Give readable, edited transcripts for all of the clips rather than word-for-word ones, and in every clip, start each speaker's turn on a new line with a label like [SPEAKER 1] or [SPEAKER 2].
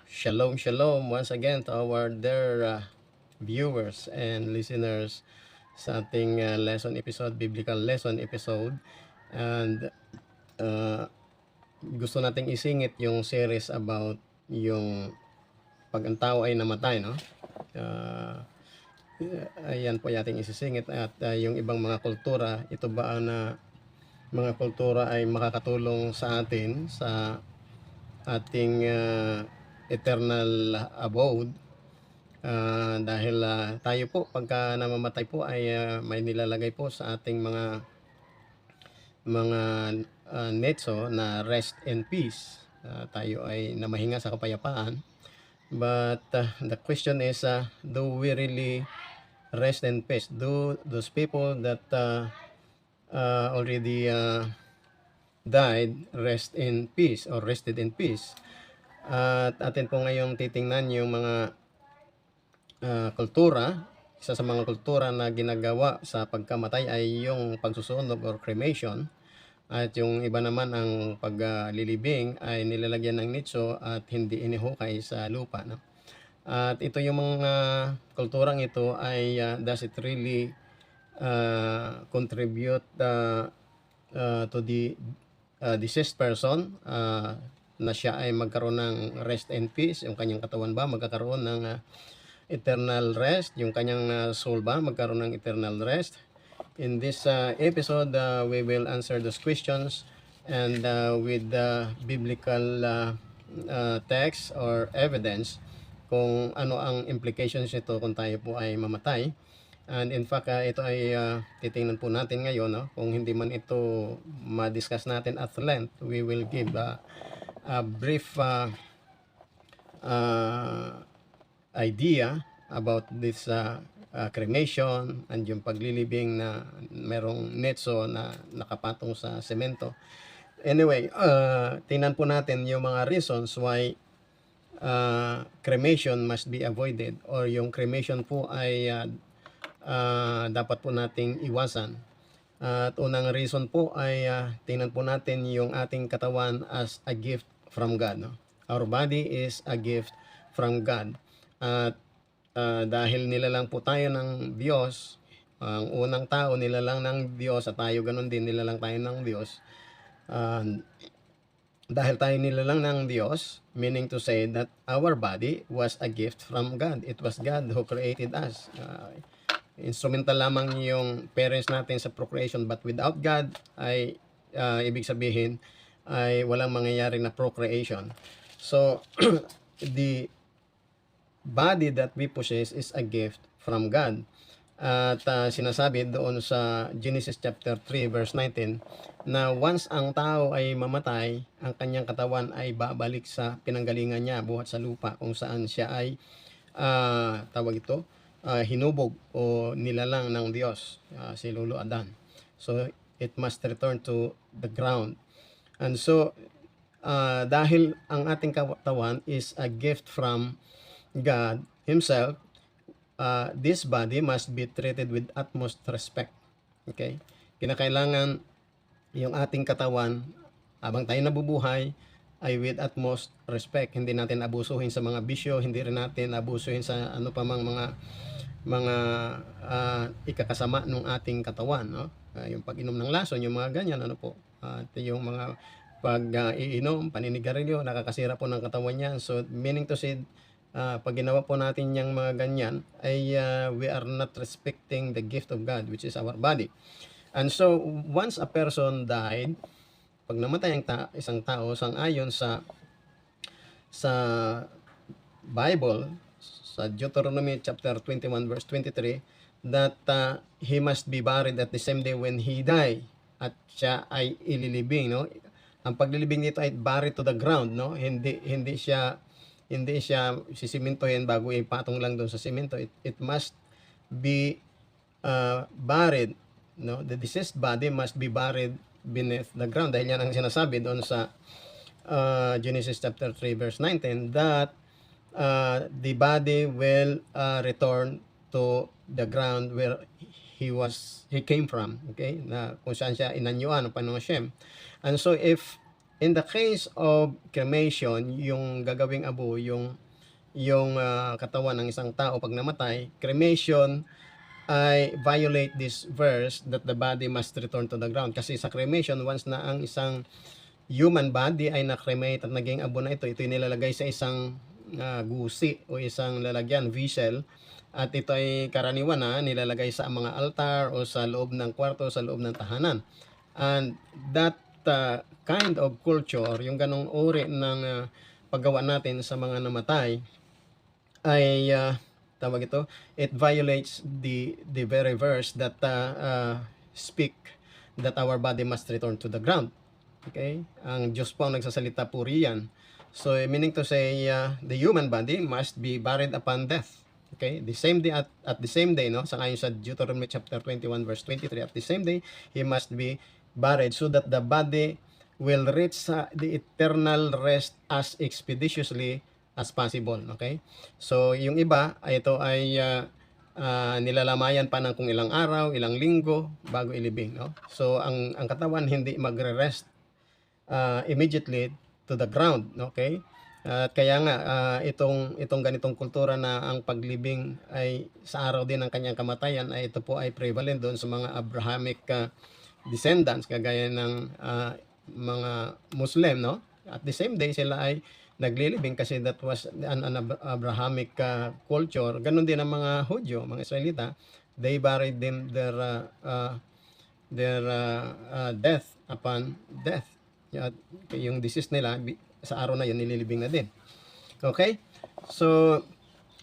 [SPEAKER 1] Shalom, shalom once again to our dear viewers and listeners sa ating lesson episode, biblical lesson episode. And gusto nating isingit yung series about yung pag ang tao ay namatay, no? Ayan po yating isisingit at yung ibang mga kultura, ito ba na mga kultura ay makakatulong sa atin sa ating eternal abode. Dahil tayo po pagka namamatay po ay may nilalagay po sa ating mga netso na rest in peace. Tayo ay namahinga sa kapayapaan. But the question is, do we really rest in peace? Do those people that already died rest in peace or rested in peace? At atin po ngayong titingnan yung mga kultura. Isa sa mga kultura na ginagawa sa pagkamatay ay yung pagsusunog or cremation. At yung iba naman ang paglilibing ay nilalagyan ng nitso at hindi inihukay sa lupa. No? At ito yung mga kulturang ito ay does it really contribute to the deceased person na siya ay magkaroon ng rest and peace, yung kanyang katawan ba magkakaroon ng eternal rest, yung kanyang soul ba magkaroon ng eternal rest. In this episode, we will answer those questions and with the biblical text or evidence kung ano ang implications nito kung tayo po ay mamatay. And in fact, ito ay titingnan po natin ngayon, no? Kung hindi man ito ma-discuss natin at length, we will give a brief idea about this cremation and yung paglilibing na merong netso na nakapatong sa semento. Anyway, tingnan po natin yung mga reasons why cremation must be avoided or yung cremation po ay dapat po nating iwasan. At unang reason po ay tingnan po natin yung ating katawan as a gift from God. No? Our body is a gift from God. At dahil nilalang po tayo ng Diyos, ang unang tao nilalang ng Diyos at tayo ganun din nilalang tayo ng Diyos. Dahil tayo nilalang ng Diyos, meaning to say that our body was a gift from God. It was God who created us. Instrumental lamang yung parents natin sa procreation, but without God ay ibig sabihin ay walang mangyayari na procreation. So the body that we possess is a gift from God. At sinasabi doon sa Genesis chapter 3 verse 19 na once ang tao ay mamatay, ang kanyang katawan ay babalik sa pinanggalingan niya buhat sa lupa kung saan siya ay hinubog o nilalang ng Diyos, si Lolo Adan. So it must return to the ground. And so dahil ang ating katawan is a gift from God Himself, this body must be treated with utmost respect. Okay? Kinakailangan yung ating katawan habang tayo nabubuhay ay with utmost respect. Hindi natin abusuhin sa mga bisyo, hindi rin natin abusuhin sa ano pa mang mga ikakasama ng ating katawan, no? Yung pag-inom ng lason, yung mga ganyan, ano po. At yung mga pag-iinom, paninigarilyo, nakakasira po ng katawan niyan. So meaning to say, pag ginawa po natin yung mga ganyan, ay we are not respecting the gift of God, which is our body. And so, once a person died, pag namatay ang isang tao, sang-ayon sa Bible, sa Deuteronomy chapter 21 verse 23, that he must be buried at the same day when he die, at siya ay ililibing, no? Ang paglilibing nito ay buried to the ground, no? Hindi siya sisimentohin bago ipatong lang doon sa semento. It must be buried, no? The deceased body must be buried beneath the ground. Dahil yan ang sinasabi doon sa Genesis chapter 3 verse 19 that the body will return to the ground where he came from, okay, na kung saan siya inanyuan ng Panginoong Shem. And so if In the case of cremation, yung gagawing abo, yung katawan ng isang tao pag namatay, cremation ay violate this verse that the body must return to the ground. Kasi sa cremation, once na ang isang human body ay na-cremate at naging abo na ito nilalagay sa isang gusi o isang lalagyan, vessel, at ito ay karaniwan na nilalagay sa mga altar o sa loob ng kwarto, sa loob ng tahanan. And that kind of culture, yung ganong uri ng paggawa natin sa mga namatay, ay tawag ito, it violates the very verse that speak that our body must return to the ground. Okay? Ang Diyos po ang nagsasalita po riyan. So, meaning to say, the human body must be buried upon death. Okay? The same day, at the same day, no? Sa ngayon sa Deuteronomy chapter 21, verse 23, at the same day, he must be buried so that the body will reach the eternal rest as expeditiously as possible. Okay? So, yung iba, ito ay nilalamayan pa ng kung ilang araw, ilang linggo bago ilibing. No? So, ang katawan hindi magre-rest immediately to the ground. Okay? At kaya nga, itong ganitong kultura na ang paglibing ay sa araw din ng kanyang kamatayan, ay ito po ay prevalent doon sa mga Abrahamic descendants, kagaya ng mga Muslim, no? At the same day, sila ay naglilibing kasi that was an Abrahamic culture. Ganon din ang mga Hudyo, mga Israelita. They buried them their death upon death. Yung disease nila, sa araw na yun, nililibing na din. Okay? So,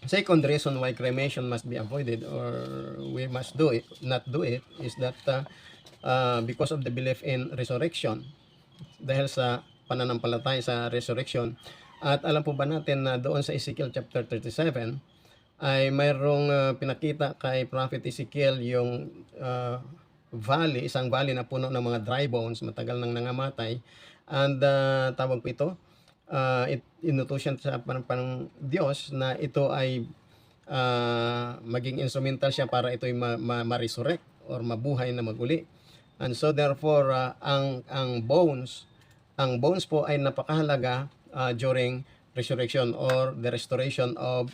[SPEAKER 1] second reason why cremation must be avoided or we must not do it, is that because of the belief in resurrection. Dahil sa pananampalataya sa resurrection. At alam po ba natin na doon sa Ezekiel chapter 37 ay mayroong pinakita kay Prophet Ezekiel yung valley, isang valley na puno ng mga dry bones, matagal nang nangamatay. And tawag po ito, inutusan sa panang Diyos na ito ay maging instrumental siya para ito'y ma-resurrect or mabuhay na maguli. And so therefore, ang bones po ay napakahalaga during resurrection or the restoration of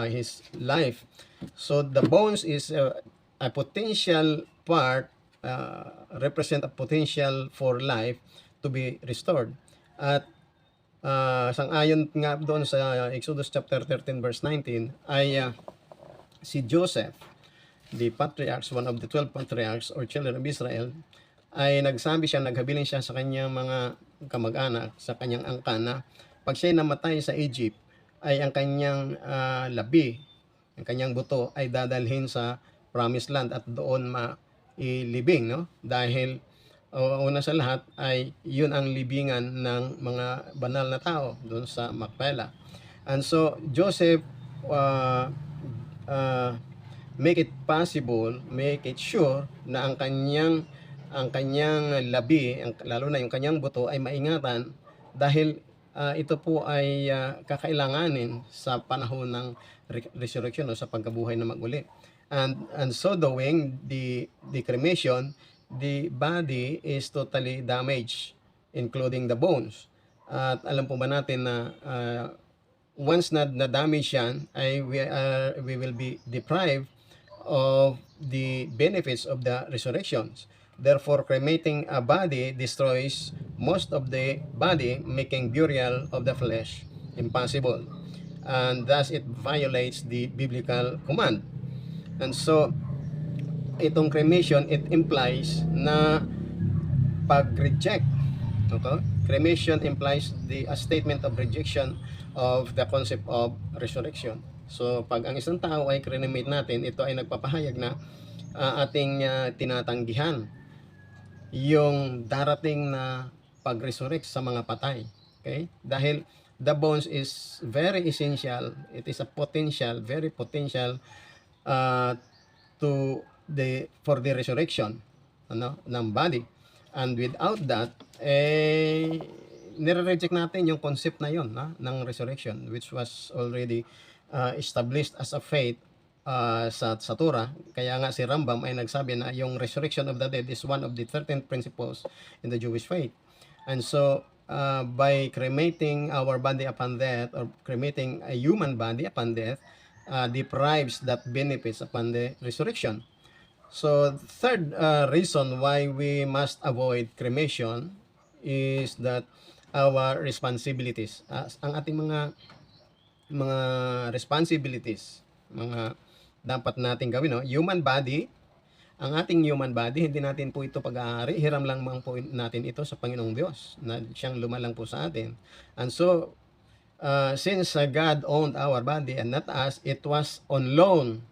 [SPEAKER 1] his life. So the bones is a potential part, represent a potential for life to be restored. At sang-ayon nga doon sa Exodus chapter 13 verse 19 ay si Joseph, the patriarchs, one of the 12 patriarchs or children of Israel, ay naghabilin siya sa kanyang mga kamag-anak, sa kanyang angkan, na pag siya namatay sa Egypt, ay ang kanyang labi, ang kanyang buto ay dadalhin sa promised land at doon mailibing, no? Dahil una sa lahat ay yun ang libingan ng mga banal na tao doon sa Macpela. And so Joseph make it possible, make it sure na ang kanyang labi, lalo na yung kanyang buto, ay maingatan dahil ito po ay kakailanganin sa panahon ng resurrection o sa pagkabuhay na maguli. And so doing, the cremation, the body is totally damaged, including the bones. At alam po ba natin na once na damage yan, ay we will be deprived of the benefits of the resurrections. Therefore, cremating a body destroys most of the body, making burial of the flesh impossible. And thus, it violates the biblical command. And so, itong cremation, it implies na pag-reject. Okay? Cremation implies a statement of rejection of the concept of resurrection. So, pag ang isang tao ay cremate natin, ito ay nagpapahayag na ating tinatanggihan yung darating na pag-resurrect sa mga patay. Okay? Dahil the bones is very essential. It is a potential, very potential for the resurrection ng body. And without that, nire-reject natin yung concept na yon ng resurrection, which was already established as a faith sa Torah. Kaya nga si Rambam ay nagsabi na yung resurrection of the dead is one of the 13 principles in the Jewish faith. And so by cremating our body upon death, or cremating a human body upon death, deprives that benefits upon the resurrection. So, third reason why we must avoid cremation is that our responsibilities, ang ating mga responsibilities, mga dapat nating gawin, no? Human body, ang ating human body, hindi natin po ito pag-aari, hiram lang po natin ito sa Panginoong Diyos na siyang lumalang po sa atin. And so, since God owned our body and not us, it was on loan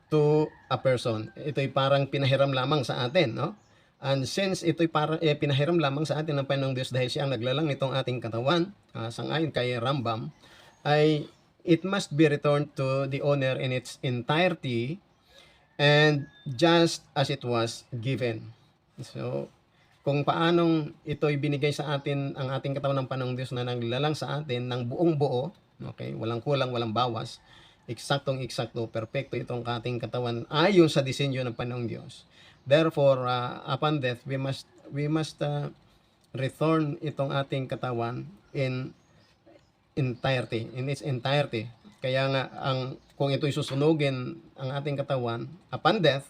[SPEAKER 1] to a person. Ito'y parang pinahiram lamang sa atin, no? And since ito'y parang pinahiram lamang sa atin ng Panginoong Diyos dahil siya ang naglalang nitong ating katawan, sangayon kay Rambam, ay it must be returned to the owner in its entirety and just as it was given. So, kung paanong ito'y binigay sa atin, ang ating katawan ng Panginoong Diyos na naglalang sa atin ng buong buo, okay, walang kulang, walang bawas, eksaktong-eksakto, perpekto itong ating katawan ayon sa disenyo ng Panginoong Diyos. Therefore, upon death, we must return itong ating katawan in its entirety. Kaya nga, kung ito'y susunugin ang ating katawan upon death,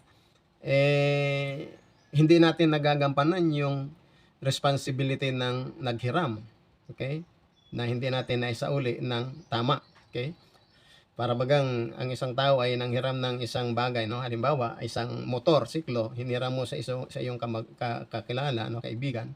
[SPEAKER 1] hindi natin nagagampanan yung responsibility ng naghiram. Okay? Na hindi natin naisauli ng tama. Okay? Para bagang ang isang tao ay nanghiram ng isang bagay, no? Halimbawa, isang motor, siklo, hiniram mo sa iyong kakilala, no, kaibigan.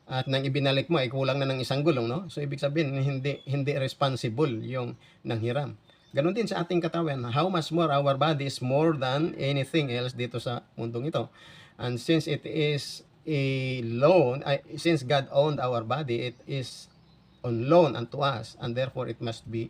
[SPEAKER 1] At nang ibinalik mo ay kulang na ng isang gulong, no? So ibig sabihin hindi responsible yung nanghiram. Ganon din sa ating katawan. How much more our body is more than anything else dito sa mundong ito. And since it is a loan, since God owned our body, it is on loan unto us, and therefore it must be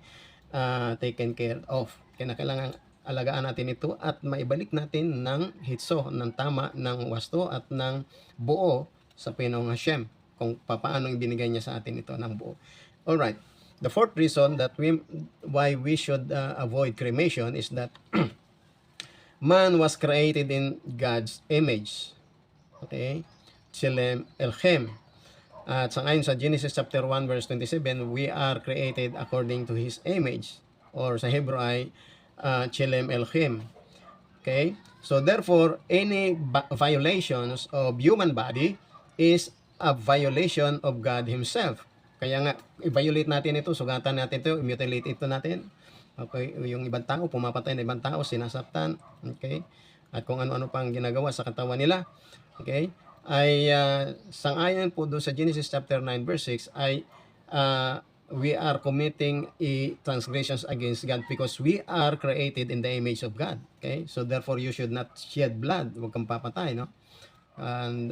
[SPEAKER 1] taken care of. Kaya kailangan alagaan natin ito at maibalik natin ng hitso, ng tama, ng wasto at ng buo sa Panginoong Hashem, kung paano ibinigay niya sa atin ito ng buo. Alright. The fourth reason that why we should avoid cremation is that man was created in God's image. Okay? Tselem Elchem. At sangayon sa Genesis chapter 1 verse 27, we are created according to His image. Or sa Hebrew ay Tselem Elchem. Okay? So therefore, any violations of human body is a violation of God Himself. Kaya nga, i-violate natin ito, sugatan natin ito, mutilate ito natin. Okay? Yung ibang tao, pumapatay na ibang tao, sinasaktan. Okay? At kung ano-ano pang ginagawa sa katawan nila. Okay? Ay sangayon po doon sa Genesis chapter 9 verse 6 ay we are committing transgressions against God because we are created in the image of God. Okay? So therefore you should not shed blood. Huwag kang papatay, no?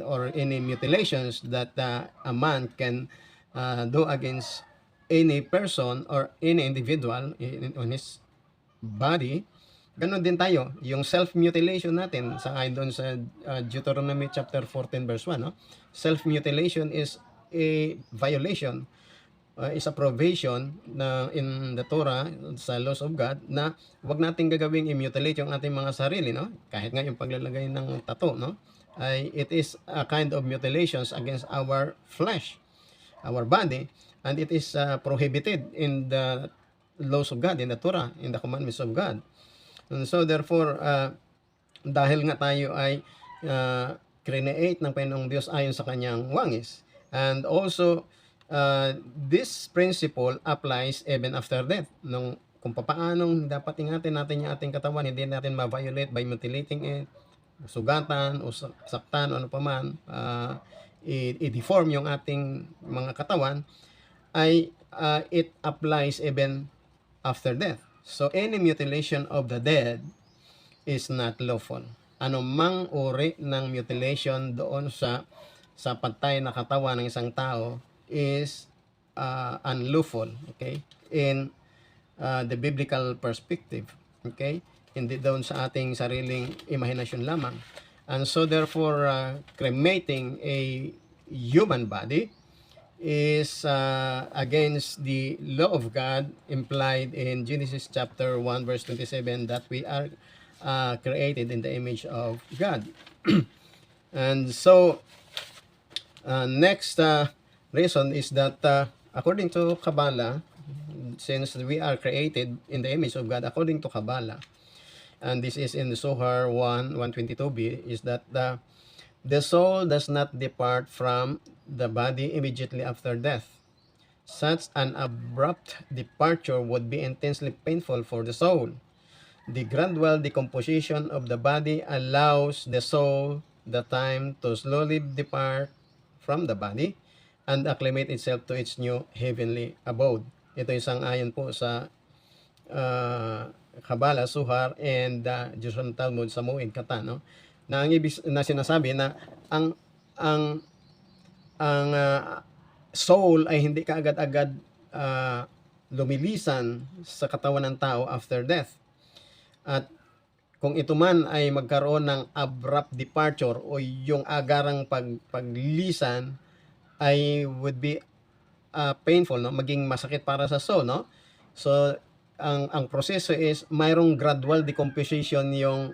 [SPEAKER 1] Or any mutilations that a man can do against any person or any individual on his body. Ganon din tayo, yung self-mutilation natin, sangayon doon sa Deuteronomy chapter 14 verse 1, no? Self-mutilation is a violation, is a provision na in the Torah, sa laws of God, na wag nating gagawing i-mutilate yung ating mga sarili, no? Kahit nga yung paglalagay ng tattoo, no? It is a kind of mutilations against our flesh, our body, and it is prohibited in the laws of God, in the Torah, in the commandments of God. And so therefore, dahil nga tayo ay create ng Panginoong Diyos ayon sa kanyang wangis, and also this principle applies even after death. Kung paanong dapat ingatan natin yung ating katawan, hindi natin ma-violate by mutilating it, sugatan o saktan o ano pa man, i-deform yung ating mga katawan, ay it applies even after death. So, any mutilation of the dead is not lawful. Anumang uri ng mutilation doon sa patay na katawan ng isang tao is unlawful, okay? In the biblical perspective, okay? Hindi doon sa ating sariling imahinasyon lamang. And so, therefore, cremating a human body is against the law of God implied in Genesis chapter 1 verse 27 that we are created in the image of God. And so next reason is that according to Kabbalah, since we are created in the image of God, according to Kabbalah, and this is in the Zohar 1:122b, is that the soul does not depart from the body immediately after death. Such an abrupt departure would be intensely painful for the soul. The gradual decomposition of the body allows the soul the time to slowly depart from the body and acclimate itself to its new heavenly abode. Ito isang ayon po sa Kabbalah, Suhar, and Jerusalem Talmud sa Moed Kata, no? Na ang ibig na sinasabi na ang ang soul ay hindi kaagad-agad lumilisan sa katawan ng tao after death. At kung ito man ay magkaroon ng abrupt departure o yung agarang paglisan ay would be painful, no? Maging masakit para sa soul, no? So ang proseso is mayroong gradual decomposition yung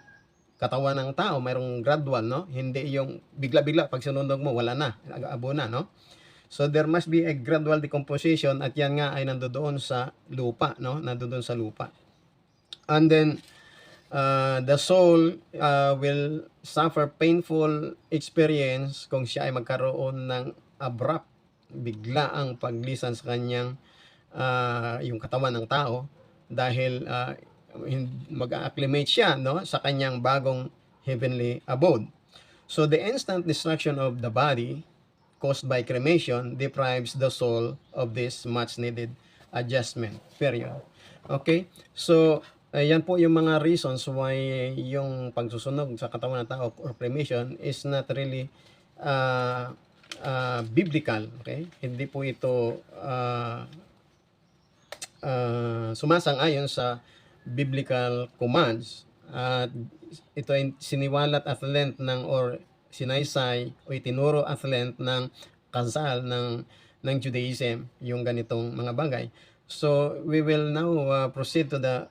[SPEAKER 1] katawan ng tao, mayroong gradual, no? Hindi yung bigla-bigla pag sinunog mo wala na, abo na, no? So there must be a gradual decomposition at yan nga ay nandoon sa lupa, no? Nandoon sa lupa. And then the soul will suffer painful experience kung siya ay magkaroon ng abrupt, biglaang paglisan sa kanyang yung katawan ng tao dahil mag-acclimate siya, no, sa kanyang bagong heavenly abode. So the instant destruction of the body caused by cremation deprives the soul of this much needed adjustment period. Okay? So yan po yung mga reasons why yung pagsusunog sa katawan ng tao or cremation is not really biblical. Okay? Hindi po ito sumasang-ayon sa biblical commands. At ito ay siniwalat at length ng or sinaysay o itinuro at length ng kasal ng Judaism yung ganitong mga bagay. So we will now proceed to the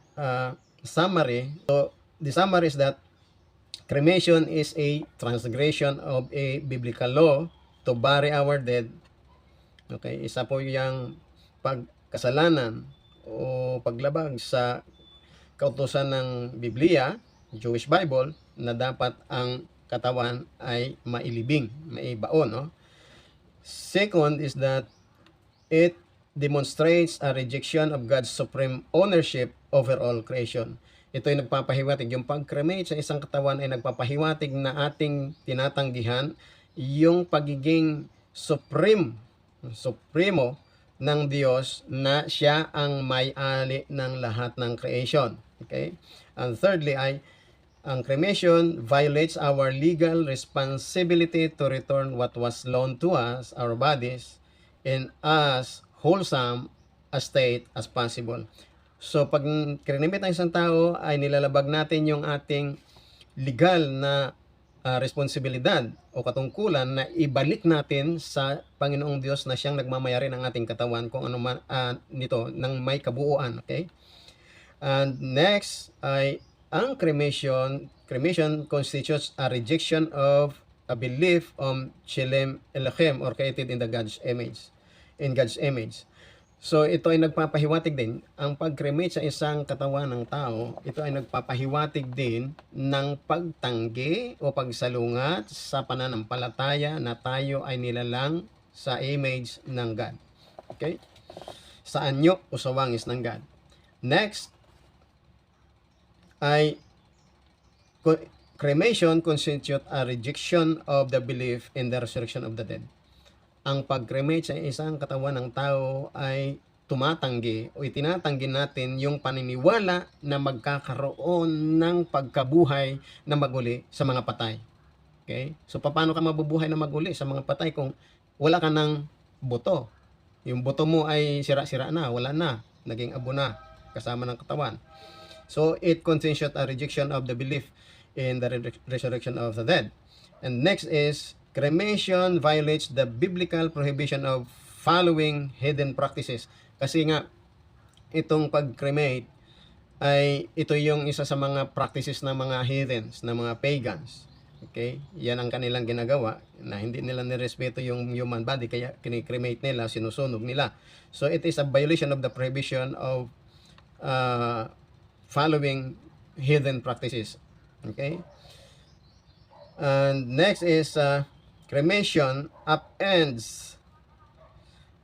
[SPEAKER 1] summary. So the summary is that cremation is a transgression of a biblical law to bury our dead. Okay, isa po yung pagkasalanan o paglabag sa kautusan ng Biblia, Jewish Bible, na dapat ang katawan ay mailibing, maibaon, no? Second is that it demonstrates a rejection of God's supreme ownership over all creation. Ito ay nagpapahiwatig, yung pag-cremate sa isang katawan ay nagpapahiwatig na ating tinatanggihan yung pagiging supremo ng Diyos na siya ang may-ari ng lahat ng creation. Okay? And thirdly ay ang cremation violates our legal responsibility to return what was loaned to us, our bodies, in as wholesome a state as possible. So pag krinimit ng isang tao ay nilalabag natin yung ating legal na responsibilidad o katungkulan na ibalik natin sa Panginoong Diyos na siyang nagmamayari ng ating katawan kung ano man nito ng may kabuuan. Okay? And next ay ang cremation constitutes a rejection of a belief on Shelem Elohim or created in God's image. So ito ay nagpapahiwatig din, ang pag-cremate sa isang katawan ng tao, ito ay nagpapahiwatig din ng pagtanggi o pagsalungat sa pananampalataya na tayo ay nilalang sa image ng God. Okay? Sa anyo o sa wangis ng God. Next ay cremation constitute a rejection of the belief in the resurrection of the dead. Ang pag-cremate sa isang katawan ng tao ay tumatanggi o itinatanggi natin yung paniniwala na magkakaroon ng pagkabuhay na maguli sa mga patay. Okay? So paano ka mabubuhay na maguli sa mga patay kung wala ka ng buto? Yung buto mo ay sira-sira na, wala na, naging abo na kasama ng katawan. So it constitutes a rejection of the belief in the resurrection of the dead. And next is cremation violates the biblical prohibition of following hidden practices. Kasi nga, itong pag-cremate ay ito yung isa sa mga practices ng mga heathens, ng mga pagans. Okay? Yan ang kanilang ginagawa, na hindi nila nirespeto yung human body, kaya kinikremate nila, sinusunog nila. So it is a violation of the prohibition of following heathen practices. Okay? And next is cremation upends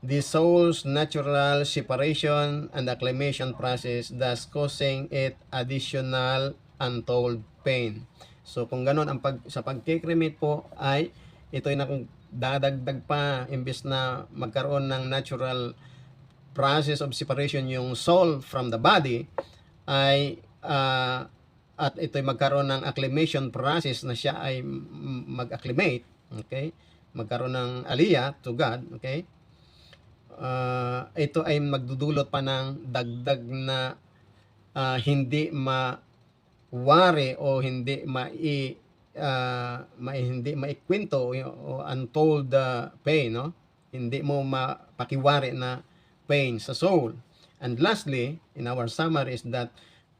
[SPEAKER 1] the soul's natural separation and acclimation process, thus causing it additional untold pain. So kung ganon ang sa pagkikremate po ay ito'y dadagdag pa, imbes na magkaroon ng natural process of separation yung soul from the body, ay at ito'y magkaroon ng acclimation process na siya ay mag-acclimate, okay? Magkaroon ng aliyah to God, okay? Ito ay magdudulot pa ng dagdag na hindi mawari o hindi hindi maikwento o untold pain, no? Hindi mo mapakiwari na pain sa soul. And lastly, in our summary is that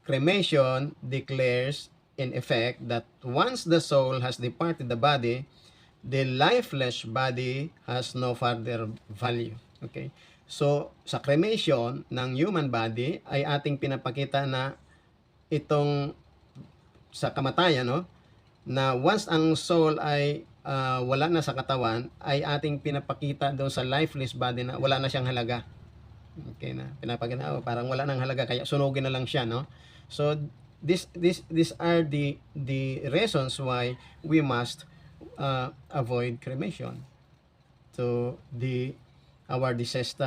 [SPEAKER 1] cremation declares in effect that once the soul has departed the body, the lifeless body has no further value. Okay? So, sa cremation ng human body ay ating pinapakita na itong sa kamatayan, no? Na once ang soul ay wala na sa katawan, ay ating pinapakita doon sa lifeless body na wala na siyang halaga. Okay na, pinapakita, parang wala nang halaga, kaya sunugin na lang siya, no? So these are the reasons why we must avoid cremation to our deceased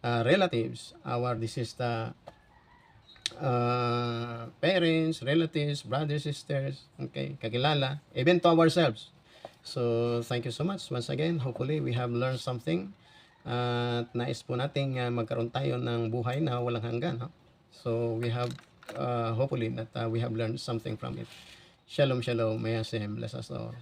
[SPEAKER 1] relatives, our deceased parents, relatives, brothers, sisters, okay, kakilala, even to ourselves. So thank you so much once again. Hopefully we have learned something at nais po nating magkaroon tayo ng buhay na walang hanggan, no? So we have hopefully that we have learned something from it. Shalom, shalom, may Hashem bless us all.